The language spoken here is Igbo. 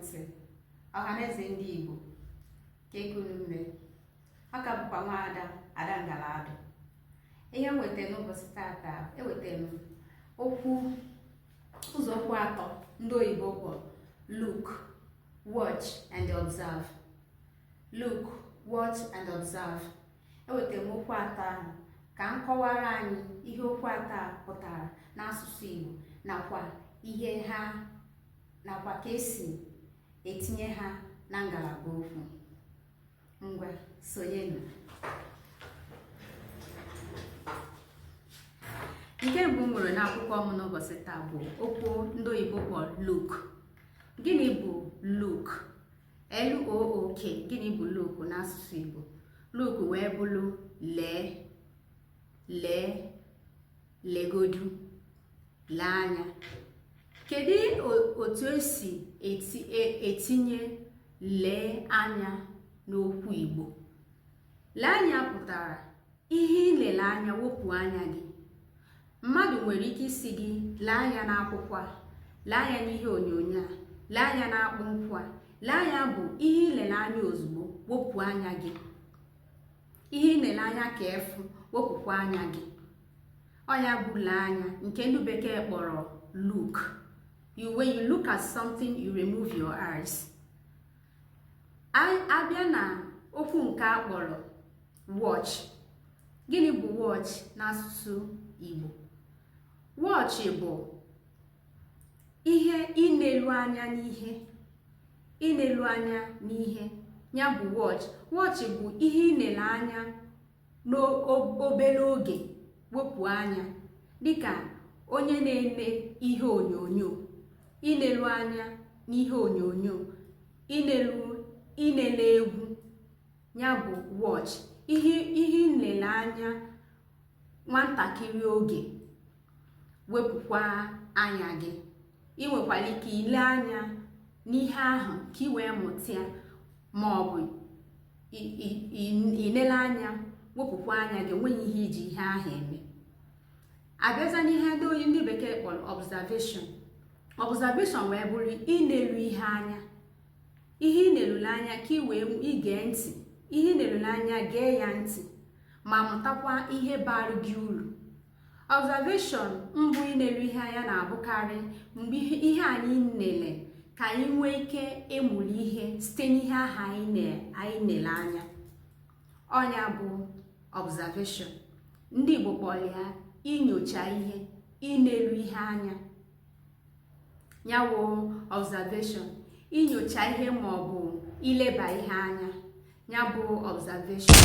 ntị ọhaneze ndị Igbo ka ekunume aka bụkwa nwaada Ada Ngalado. Ihe m wetara n'ụbọchị tata ewetara m ụzọokwu atọ ndị oyibo kpọrọ look, watch and observe. Look, watch and observe. Ewetara m okwu atọ ahụ ka m kọwara anyị ihe okwu atọ a pụtara n'asụsụ Igbo nakwa ka esi etinye ha na ngalaba okwu. Ngwa sonyenụ. Nke mbụ m nwere n'akwụkwọ m n'ụbọchị taa bụ okwu ndị oyibo kpọrọ look. Gịnị bụ look? L-O-O-K. Gịnị bụ look n'asụsụ Igbo? Look wee bụrụ legodu, lee anya. Kedu otu esi etinye lee anya n'okwu Igbo? Lee anya pụtara ihe ilele anya, wepụ anya gị. Mmadụ nwere ike isi gị lee anya n'akwụkwọ a, lee anya n'ihe onyonyo a, lee anya n'akpụ nkwụ a. Lee anya bụ ihe ilele anya ozugbo, wepụ anya gị. Ihe ilele anya ka efu, wepụkwa anya gị. Ọ ya bụ lee anya, nke ndị bekee kpọrọ look. When you look at something, you remove your eyes. Abịa na okwu nke a kpọrọ watch. Gịnị bụ watch n'asụsụ Igbo? Watch bụ ihe inelu anya n'ihe. Inelu anya n'ihe ya bụ watch. Watch bụ ihe inele anya n'obere oge, wepụ anya, dịka onye na-eme ihe onyonyo. Inelu anya n'ihe onyonyo, inele egwu ya bụ watch. Ihe nlele anya nwatakịrị oge, wepụkwa anya gị. Ị nwekwara ike ile anya n'ihe ahụ ka ị wee mụta ya, ma ọ bụ inele anya, wepụkwa anya gị, enweghị ihe iji ihe ahụ eme. Abịaza n'ihe ndị bekee kpọrọ observation. Observation wee bụrụ inelu ihe anya. Ihe inelule anya ka ị wee ige ntị. Ihe inelule anya, gee ya ntị ma mụtakwa ihe bara gị uru. Observation mbụ inelu ihe anya na-abụkarị mgbe ihe anyị nele ka anyị nwee ike ịmụrụ ihe site n'ihe ahụ anyị nele anya. Ọnya bụ observation. Ndị Igbo kpọrọ ya inyocha ihe, inelu ihe anya. Ya wụ observation. Inyocha ihe ma ọ bụ ileba ihe anya, ya bụ observation.